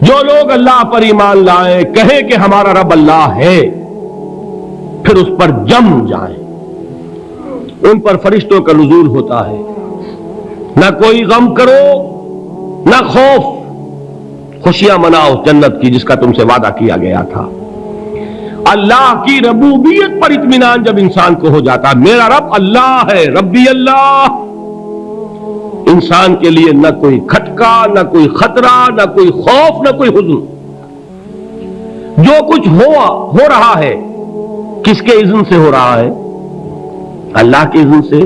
جو لوگ اللہ پر ایمان لائیں، کہیں کہ ہمارا رب اللہ ہے، پھر اس پر جم جائیں، ان پر فرشتوں کا نزول ہوتا ہے، نہ کوئی غم کرو نہ خوف، خوشیاں مناؤ جنت کی جس کا تم سے وعدہ کیا گیا تھا۔ اللہ کی ربوبیت پر اطمینان جب انسان کو ہو جاتا، میرا رب اللہ ہے، ربی اللہ، انسان کے لیے نہ کوئی کھٹکا، نہ کوئی خطرہ، نہ کوئی خوف، نہ کوئی حزن۔ جو کچھ ہو رہا ہے کس کے اذن سے ہو رہا ہے؟ اللہ کے اذن سے۔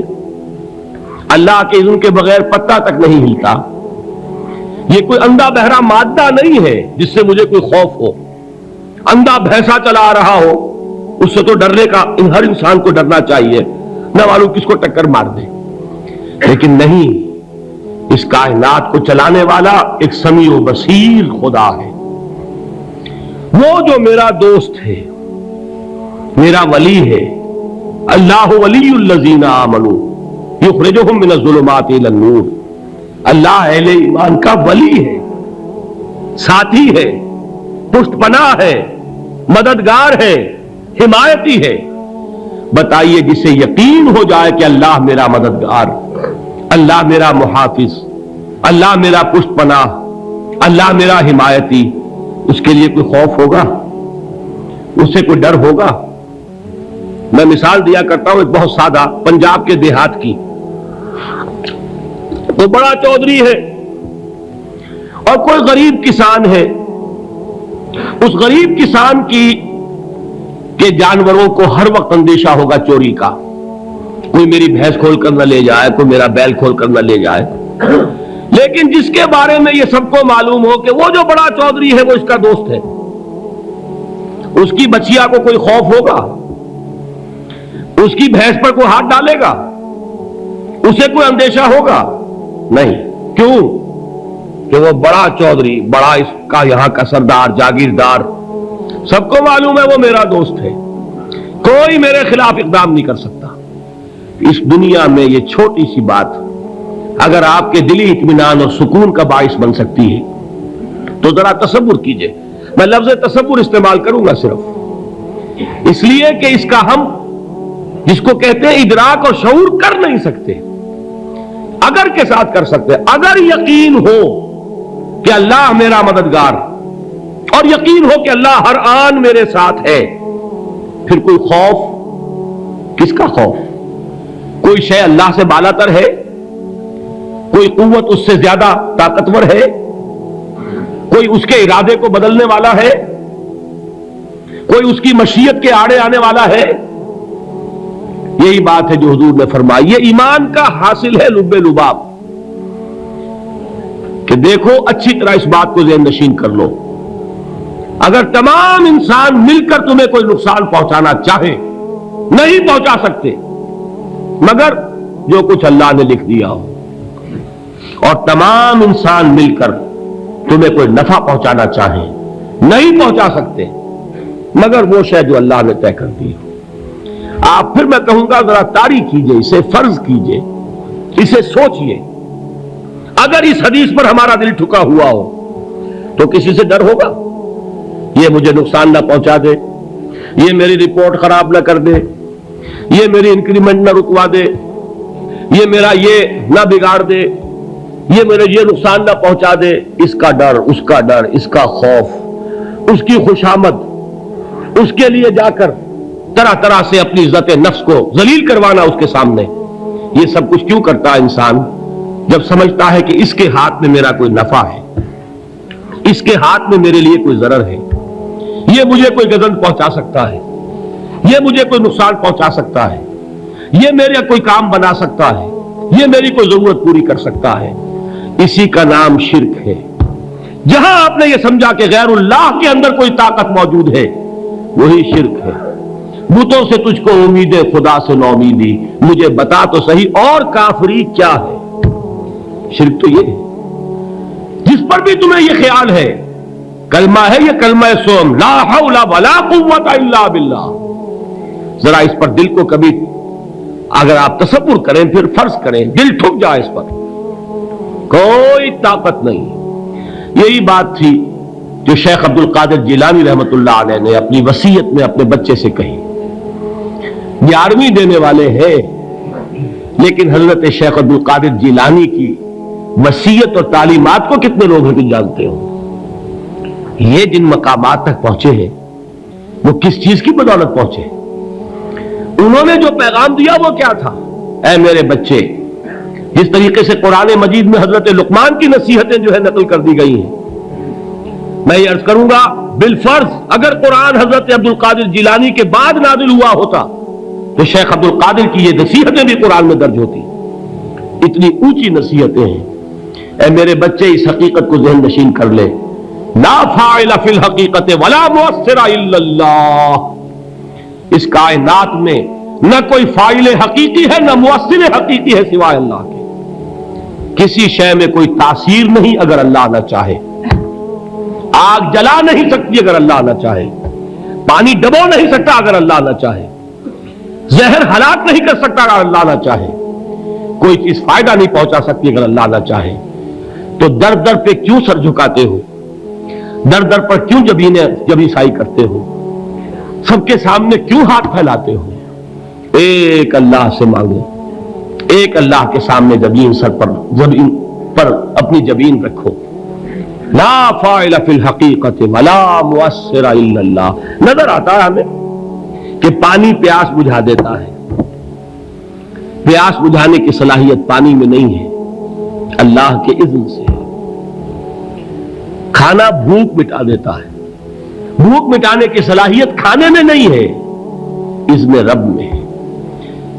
اللہ کے اذن کے بغیر پتا تک نہیں ہلتا۔ یہ کوئی اندھا بہرا مادہ نہیں ہے جس سے مجھے کوئی خوف ہو۔ اندھا بھینسا چلا آ رہا ہو اس سے تو ڈرنے کا ہر انسان کو ڈرنا چاہیے، نہ معلوم کس کو ٹکر مار دے، لیکن نہیں، اس کائنات کو چلانے والا ایک سمیع و بصیر خدا ہے، وہ جو میرا دوست ہے، میرا ولی ہے۔ اللہ ولی الذین آمنوا یخرجہم من الظلمات الی النور۔ اللہ اہل ایمان کا ولی ہے، ساتھی ہے، پشت پناہ ہے، مددگار ہے، حمایتی ہے۔ بتائیے جسے یقین ہو جائے کہ اللہ میرا مددگار، اللہ میرا محافظ، اللہ میرا پشت پناہ، اللہ میرا حمایتی، اس کے لیے کوئی خوف ہوگا؟ اس سے کوئی ڈر ہوگا؟ میں مثال دیا کرتا ہوں ایک بہت سادہ پنجاب کے دیہات کی۔ وہ بڑا چودھری ہے اور کوئی غریب کسان ہے۔ اس غریب کسان کے جانوروں کو ہر وقت اندیشہ ہوگا چوری کا، کوئی میری بھینس کھول کر نہ لے جائے، کوئی میرا بیل کھول کر نہ لے جائے۔ لیکن جس کے بارے میں یہ سب کو معلوم ہو کہ وہ جو بڑا چودھری ہے وہ اس کا دوست ہے، اس کی بچیا کو کوئی خوف ہوگا؟ اس کی بھینس پر کوئی ہاتھ ڈالے گا؟ اسے کوئی اندیشہ ہوگا؟ نہیں۔ کیوں؟ کہ وہ بڑا چودھری، بڑا اس کا یہاں کا سردار، جاگیردار، سب کو معلوم ہے وہ میرا دوست ہے، کوئی میرے خلاف اقدام نہیں کر سکتا۔ اس دنیا میں یہ چھوٹی سی بات اگر آپ کے دلی اطمینان اور سکون کا باعث بن سکتی ہے تو ذرا تصور کیجئے۔ میں لفظ تصور استعمال کروں گا صرف اس لیے کہ اس کا ہم جس کو کہتے ہیں ادراک اور شعور کر نہیں سکتے، اگر کے ساتھ کر سکتے۔ اگر یقین ہو کہ اللہ میرا مددگار اور یقین ہو کہ اللہ ہر آن میرے ساتھ ہے، پھر کوئی خوف، کس کا خوف؟ کوئی شے اللہ سے بالا تر ہے؟ کوئی قوت اس سے زیادہ طاقتور ہے؟ کوئی اس کے ارادے کو بدلنے والا ہے؟ کوئی اس کی مشیت کے آڑے آنے والا ہے؟ یہی بات ہے جو حضور نے فرمائی۔ یہ ایمان کا حاصل ہے لب لباب، کہ دیکھو اچھی طرح اس بات کو ذہن نشین کر لو، اگر تمام انسان مل کر تمہیں کوئی نقصان پہنچانا چاہے نہیں پہنچا سکتے، مگر جو کچھ اللہ نے لکھ دیا ہو، اور تمام انسان مل کر تمہیں کوئی نفع پہنچانا چاہیں نہیں پہنچا سکتے، مگر وہ شے جو اللہ نے طے کر دی ہو۔ آپ پھر میں کہوں گا ذرا طاری کیجئے، اسے فرض کیجئے، اسے سوچئے، اگر اس حدیث پر ہمارا دل ٹھکا ہوا ہو تو کسی سے ڈر ہوگا؟ یہ مجھے نقصان نہ پہنچا دے، یہ میری رپورٹ خراب نہ کر دے، یہ میری انکریمنٹ نہ رکوا دے، یہ میرا یہ نہ بگاڑ دے، یہ میرے یہ نقصان نہ پہنچا دے۔ اس کا ڈر، اس کا ڈر، اس کا خوف، اس کی خوشامد، اس کے لیے جا کر طرح طرح سے اپنی عزت نفس کو ذلیل کروانا اس کے سامنے، یہ سب کچھ کیوں کرتا ہے انسان؟ جب سمجھتا ہے کہ اس کے ہاتھ میں میرا کوئی نفع ہے، اس کے ہاتھ میں میرے لیے کوئی ضرر ہے، یہ مجھے کوئی گزن پہنچا سکتا ہے، یہ مجھے کوئی نقصان پہنچا سکتا ہے، یہ میرا کوئی کام بنا سکتا ہے، یہ میری کوئی ضرورت پوری کر سکتا ہے، اسی کا نام شرک ہے۔ جہاں آپ نے یہ سمجھا کہ غیر اللہ کے اندر کوئی طاقت موجود ہے، وہی شرک ہے۔ بتوں سے تجھ کو امید خدا سے نو امیدی، مجھے بتا تو صحیح اور کافری کیا ہے؟ شرک تو یہ ہے جس پر بھی تمہیں یہ خیال ہے، کلمہ ہے یہ کلمہ سوم، لا حول ولا قوت الا باللہ، ذرا اس پر دل کو کبھی اگر آپ تصور کریں، پھر فرض کریں، دل ٹھک جائے، اس پر کوئی طاقت نہیں۔ یہی بات تھی جو شیخ عبد القادر جیلانی رحمۃ اللہ علیہ نے اپنی وصیت میں اپنے بچے سے کہی. 11ویں دینے والے ہیں، لیکن حضرت شیخ عبد القادر جیلانی کی وصیت اور تعلیمات کو کتنے لوگ ہیں جانتے ہو؟ یہ جن مقامات تک پہنچے ہیں وہ کس چیز کی بدولت پہنچے؟ انہوں نے جو پیغام دیا وہ کیا تھا؟ اے میرے بچے، جس طریقے سے قرآن مجید میں حضرت لقمان کی نصیحتیں جو ہے نقل کر دی گئی ہیں، میں یہ عرض کروں گا بالفرض اگر قرآن حضرت عبد القادر جیلانی کے بعد نازل ہوا ہوتا تو شیخ عبد القادر کی یہ نصیحتیں بھی قرآن میں درج ہوتی. اتنی اونچی نصیحتیں ہیں. اے میرے بچے، اس حقیقت کو ذہن نشین کر لے، لا فاعل فی الحقیقت ولا مؤثر الا اللہ. اس کائنات میں نہ کوئی فاعل حقیقی ہے نہ مؤثر حقیقی ہے سوائے اللہ کے. کسی شے میں کوئی تاثیر نہیں اگر اللہ نہ چاہے. آگ جلا نہیں سکتی اگر اللہ نہ چاہے. پانی ڈبو نہیں سکتا اگر اللہ نہ چاہے. زہر ہلاک نہیں کر سکتا اگر اللہ نہ چاہے. کوئی چیز فائدہ نہیں پہنچا سکتی اگر اللہ نہ چاہے. تو در در پہ کیوں سر جھکاتے ہو؟ در در پر کیوں جبیں سائی کرتے ہو؟ سب کے سامنے کیوں ہاتھ پھیلاتے ہو؟ ایک اللہ سے مانگو. ایک اللہ کے سامنے زمین پر اپنی جبین رکھو. لا فاعل فی الحقیقت ولا مؤثر الا اللہ. نظر آتا ہے ہمیں کہ پانی پیاس بجھا دیتا ہے. پیاس بجھانے کی صلاحیت پانی میں نہیں ہے، اللہ کے اذن سے. کھانا بھوک مٹا دیتا ہے. بھوک مٹانے کی صلاحیت کھانے میں نہیں ہے، اذن رب میں ہے.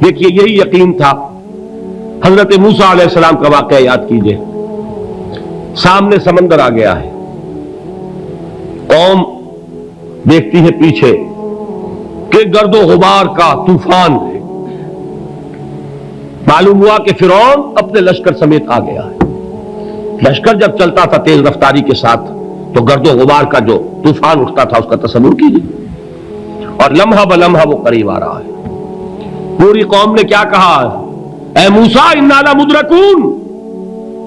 دیکھیے یہی یقین تھا. حضرت موسیٰ علیہ السلام کا واقعہ یاد کیجئے. سامنے سمندر آ گیا ہے. قوم دیکھتی ہے پیچھے کہ گرد و غبار کا طوفان ہے. معلوم ہوا کہ فرعون اپنے لشکر سمیت آ گیا ہے. لشکر جب چلتا تھا تیز رفتاری کے ساتھ تو گرد و غبار کا جو طوفان اٹھتا تھا اس کا تصور کیجیے. اور لمحہ بلمحہ وہ قریب آ رہا ہے. پوری قوم نے کیا کہا؟ اے موسیٰ انا لمدرکون.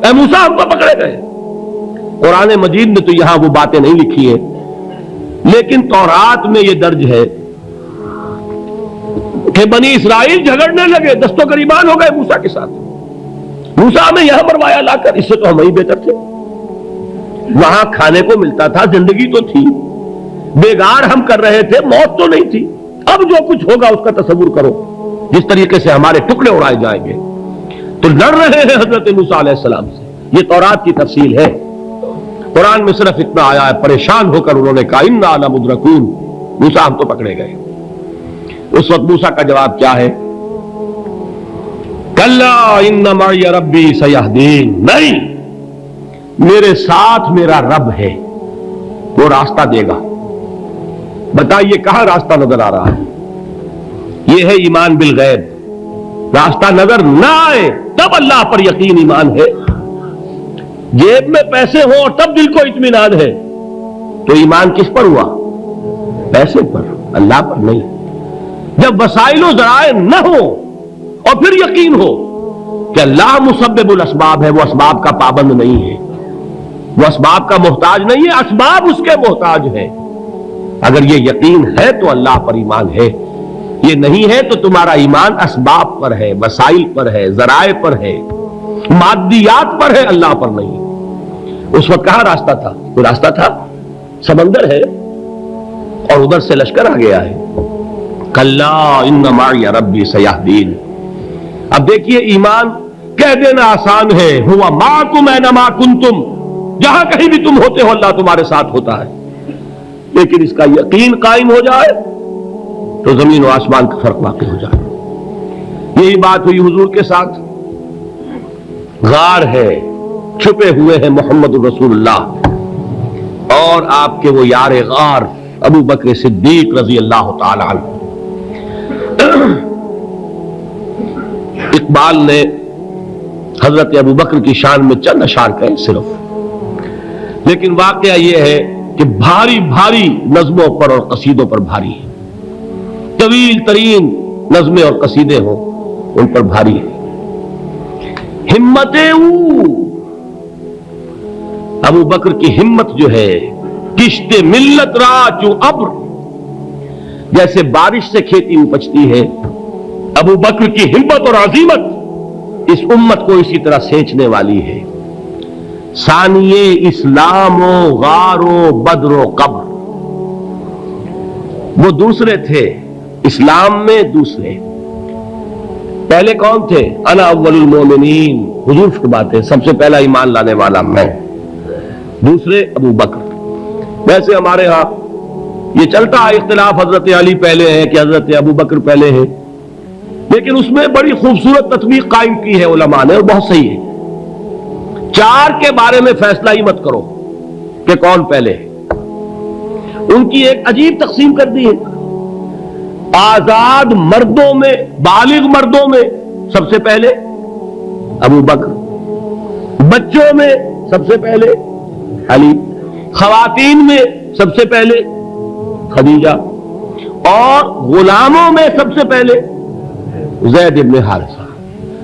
اے موسیٰ ہم کو پکڑے گئے. قرآن مجید میں تو یہاں وہ باتیں نہیں لکھی ہیں، لیکن تورات میں یہ درج ہے کہ بنی اسرائیل جھگڑنے لگے، دست و گریبان ہو گئے موسیٰ کے ساتھ. موسیٰ ہمیں یہاں مروایا لا کر، اس سے تو ہم ہی بہتر تھے. وہاں کھانے کو ملتا تھا، زندگی تو تھی، بیگار ہم کر رہے تھے، موت تو نہیں تھی. اب جو کچھ ہوگا اس کا تصور کرو، جس طریقے سے ہمارے ٹکڑے اڑائے جائیں گے. تو لڑ رہے ہیں حضرت موسیٰ علیہ السلام سے. یہ تورات کی تفصیل ہے. قرآن میں صرف اتنا آیا ہے، پریشان ہو کر انہوں نے کہا انا لمدرکون. موسیٰ ہم تو پکڑے گئے. اس وقت موسیٰ کا جواب کیا ہے؟ کلا ان معی ربی سیہدین. نہیں، میرے ساتھ میرا رب ہے، وہ راستہ دے گا. بتائیے کہاں راستہ نظر آ رہا ہے؟ یہ ہے ایمان بالغیب. راستہ نظر نہ آئے تب اللہ پر یقین ایمان ہے. جیب میں پیسے ہوں اور تب دل کو اطمینان ہے تو ایمان کس پر ہوا؟ پیسے پر، اللہ پر نہیں. جب وسائل و ذرائع نہ ہو اور پھر یقین ہو کہ اللہ مسبب الاسباب ہے، وہ اسباب کا پابند نہیں ہے، وہ اسباب کا محتاج نہیں ہے، اسباب اس کے محتاج ہے. اگر یہ یقین ہے تو اللہ پر ایمان ہے. یہ نہیں ہے تو تمہارا ایمان اسباب پر ہے، وسائل پر ہے، ذرائع پر ہے، مادیات پر ہے، اللہ پر نہیں. اس وقت کہاں راستہ تھا؟ کوئی راستہ تھا؟ سمندر ہے اور ادھر سے لشکر آ گیا ہے. کلا ان معی ربی سیہدین. اب دیکھیے ایمان کہہ دینا آسان ہے، ہوا معکم اینما کنتم. جہاں کہیں بھی تم ہوتے ہو اللہ تمہارے ساتھ ہوتا ہے. لیکن اس کا یقین قائم ہو جائے تو زمین و آسمان کا فرق واقع ہو جائے. یہی بات ہوئی حضور کے ساتھ. غار ہے، چھپے ہوئے ہیں محمد رسول اللہ اور آپ کے وہ یار غار ابو بکر صدیق رضی اللہ تعالی عنہ. اقبال نے حضرت ابو بکر کی شان میں چند اشعار کہے صرف، لیکن واقعہ یہ ہے کہ بھاری بھاری نظموں پر اور قصیدوں پر بھاری ہے. طویل ترین نظمیں اور قصیدے ہوں ان پر بھاری ہے. ہمت ابو بکر کی ہمت جو ہے کشت ملت را چو ابر، جیسے بارش سے کھیتی اپجتی ہے، ابو بکر کی ہمت اور عزیمت اس امت کو اسی طرح سینچنے والی ہے۔ ثانیے اسلام و غار و بدر و قبر، وہ دوسرے تھے اسلام میں، دوسرے پہلے کون تھے؟ انا اول المومنین، حضور فرماتے سب سے پہلا ایمان لانے والا میں، دوسرے ابو بکر۔ ویسے ہمارے ہاں یہ چلتا ہے اختلاف، حضرت علی پہلے ہے کہ حضرت ابو بکر پہلے ہے، لیکن اس میں بڑی خوبصورت تطبیق قائم کی ہے علماء نے، اور بہت صحیح ہے۔ چار کے بارے میں فیصلہ ہی مت کرو کہ کون پہلے ہے، ان کی ایک عجیب تقسیم کر دی ہے۔ آزاد مردوں میں، بالغ مردوں میں سب سے پہلے ابو بکر، بچوں میں سب سے پہلے علی، خواتین میں سب سے پہلے خدیجہ، اور غلاموں میں سب سے پہلے زید بن حارثہ۔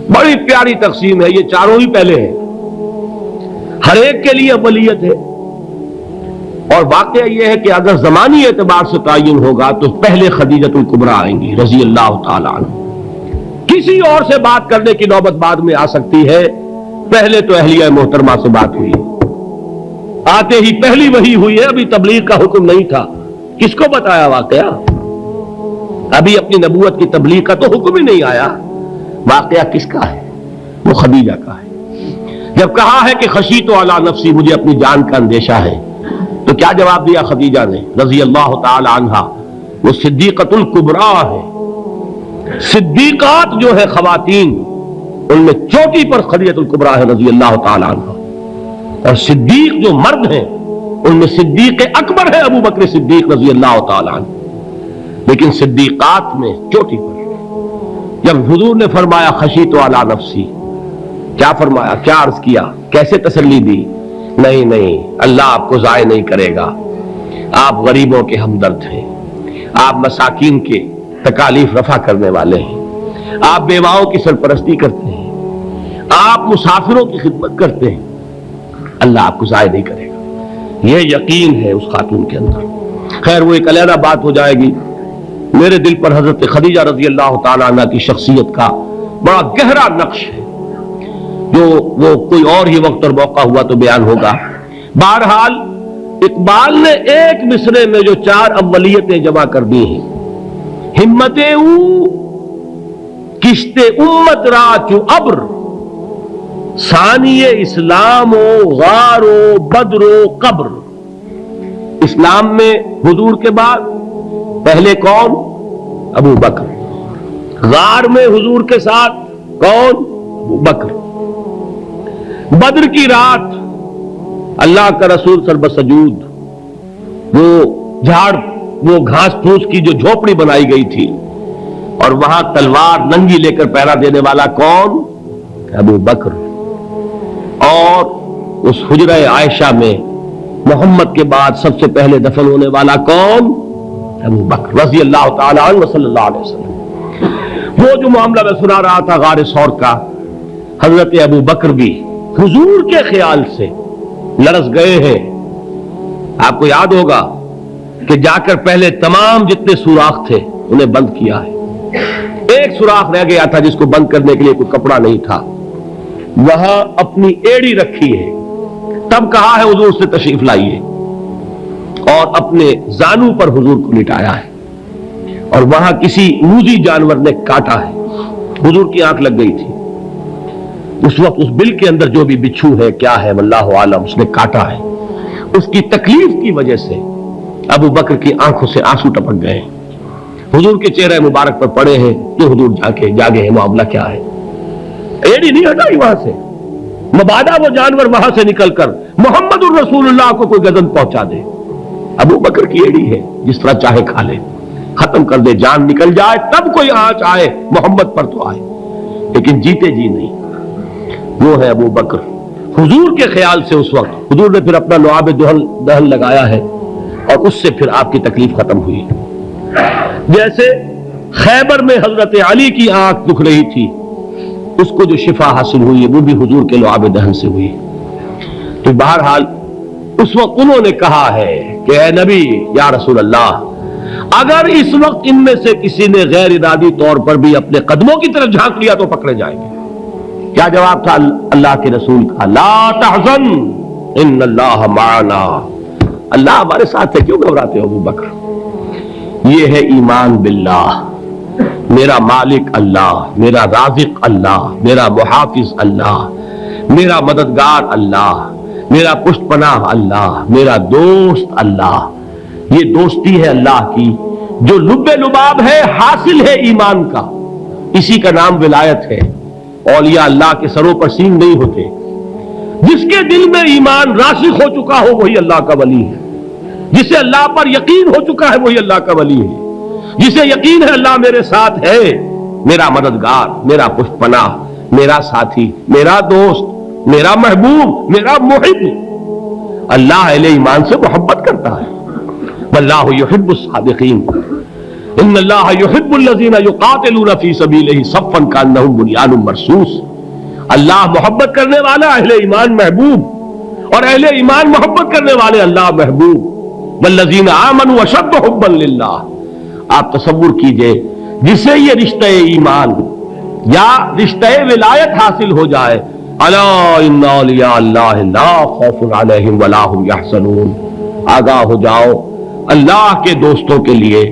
بڑی پیاری تقسیم ہے، یہ چاروں ہی پہلے ہیں، ہر ایک کے لیے اولیت ہے۔ اور واقعہ یہ ہے کہ اگر زمانی اعتبار سے تعین ہوگا تو پہلے خدیجۃ الکبریٰ آئیں گی رضی اللہ تعالی عنہ، کسی اور سے بات کرنے کی نوبت بعد میں آ سکتی ہے، پہلے تو اہلیہ محترمہ سے بات ہوئی، آتے ہی پہلی وحی ہوئی ہے، ابھی تبلیغ کا حکم نہیں تھا۔ کس کو بتایا واقعہ؟ ابھی اپنی نبوت کی تبلیغ کا تو حکم ہی نہیں آیا، واقعہ کس کا ہے؟ وہ خدیجہ کا ہے۔ جب کہا ہے کہ خشیت علی نفسی، مجھے اپنی جان کا اندیشہ ہے، تو کیا جواب دیا خدیجہ نے رضی اللہ تعالی عنہا؟ وہ صدیقۃ الکبریٰ ہے، صدیقات جو ہے خواتین ان میں چوٹی پر خدیجۃ الکبریٰ ہے رضی اللہ تعالی عنہا، اور صدیق جو مرد ہیں ان میں صدیق اکبر ہے ابو بکر صدیق رضی اللہ تعالی عنہ، لیکن صدیقات میں چوٹی پر۔ جب حضور نے فرمایا خشیت علی نفسی، کیا فرمایا، کیا عرض کیا، کیسے تسلی دی؟ نہیں نہیں، اللہ آپ کو ضائع نہیں کرے گا، آپ غریبوں کے ہمدرد ہیں، آپ مساکین کے تکالیف رفع کرنے والے ہیں، آپ بیواؤں کی سرپرستی کرتے ہیں، آپ مسافروں کی خدمت کرتے ہیں، اللہ آپ کو ضائع نہیں کرے گا۔ یہ یقین ہے اس خاتون کے اندر۔ خیر وہ ایک علیحدہ بات ہو جائے گی۔ میرے دل پر حضرت خدیجہ رضی اللہ تعالی عنہ کی شخصیت کا بڑا گہرا نقش ہے، جو وہ کوئی اور ہی وقت اور موقع ہوا تو بیان ہوگا۔ بہرحال اقبال نے ایک مصرے میں جو چار اولیتیں جمع کر دی ہیں، ہمت او کشت امت را چو ابر، ثانی اسلام و غار و بدر و قبر۔ اسلام میں حضور کے بعد پہلے کون؟ ابو بکر۔ غار میں حضور کے ساتھ کون؟ ابو بکر۔ بدر کی رات اللہ کا رسول سر بسجود، وہ گھاس پھوس کی جو جھوپڑی بنائی گئی تھی، اور وہاں تلوار ننگی لے کر پہرا دینے والا کون؟ ابو بکر۔ اور اس حجرہ عائشہ میں محمد کے بعد سب سے پہلے دفن ہونے والا کون؟ ابو بکر رضی اللہ تعالی عنہ صلی اللہ علیہ وسلم۔ وہ جو معاملہ میں سنا رہا تھا غار ثور کا، حضرت ابو بکر بھی حضور کے خیال سے لرز گئے ہیں۔ آپ کو یاد ہوگا کہ جا کر پہلے تمام جتنے سوراخ تھے انہیں بند کیا ہے، ایک سوراخ رہ گیا تھا جس کو بند کرنے کے لیے کوئی کپڑا نہیں تھا، وہاں اپنی ایڑی رکھی ہے، تب کہا ہے حضور سے تشریف لائیے، اور اپنے زانو پر حضور کو لٹایا ہے، اور وہاں کسی موذی جانور نے کاٹا ہے، حضور کی آنکھ لگ گئی تھی، اس وقت اس بل کے اندر جو بھی بچھو ہے کیا ہے واللہ عالم، اس نے کاٹا ہے، اس کی تکلیف کی وجہ سے ابو بکر کی آنکھوں سے آنسو ٹپک گئے، حضور کے چہرے مبارک پر پڑے ہیں کہ حضور جاگے ہیں، معاملہ کیا ہے؟ ایڑی نہیں ہٹائی وہاں سے، مبادا وہ جانور وہاں سے نکل کر محمد الرسول اللہ کو کوئی گزن پہنچا دے، ابو بکر کی ایڑی ہے، جس طرح چاہے کھا لے، ختم کر دے، جان نکل جائے تب کوئی آنچ آئے، محمد پر تو آئے، لیکن جیتے جی نہیں۔ وہ ہے ابو بکر۔ حضور کے خیال سے اس وقت حضور نے پھر اپنا لعاب دہن لگایا ہے، اور اس سے پھر آپ کی تکلیف ختم ہوئی۔ جیسے خیبر میں حضرت علی کی آنکھ دکھ رہی تھی، اس کو جو شفا حاصل ہوئی وہ بھی حضور کے لعاب دہن سے ہوئی۔ تو بہرحال اس وقت انہوں نے کہا ہے کہ اے نبی یا رسول اللہ، اگر اس وقت ان میں سے کسی نے غیر ارادی طور پر بھی اپنے قدموں کی طرف جھانک لیا تو پکڑے جائیں گے۔ کیا جواب تھا اللہ کے رسول کا؟ لا تحزن ان اللہ معنا، اللہ ہمارے ساتھ ہے، کیوں گھبراتے ہو ابو بکر؟ یہ ہے ایمان باللہ، میرا مالک اللہ، میرا رازق اللہ، میرا محافظ اللہ، میرا مددگار اللہ، میرا پشت پناہ اللہ، میرا دوست اللہ۔ یہ دوستی ہے اللہ کی جو لب لباب ہے، حاصل ہے ایمان کا، اسی کا نام ولایت ہے۔ اولیاء اللہ کے سروں پر سینگ نہیں ہوتے، جس کے دل میں ایمان راسخ ہو چکا ہو وہی اللہ کا ولی ہے، جسے اللہ پر یقین ہو چکا ہے وہی اللہ کا ولی ہے، جسے یقین ہے اللہ میرے ساتھ ہے، میرا مددگار، میرا پشت پناہ، میرا ساتھی، میرا دوست، میرا محبوب، میرا محب۔ اللہ اہل ایمان سے محبت کرتا ہے۔ واللہ یحب الصادقین، ان اللہ یحب الذین یقاتلون فی سبیلہ صفا کانہم بنیان مرصوص۔ اللہ محبت کرنے والا، اہل ایمان محبوب، اور اہل ایمان محبت کرنے والے اللہ محبوب۔ والذین آمنوا اشد حبا للہ۔ آپ تصور کیجئے جسے یہ رشتہ ایمان یا رشتہ ولایت حاصل ہو جائے، الا ان اولیاء اللہ لا خوف علیہم ولا هم یحزنون، آگاہ ہو جاؤ، اللہ کے دوستوں کے لیے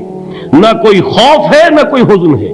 نہ کوئی خوف ہے نہ کوئی حزن ہے۔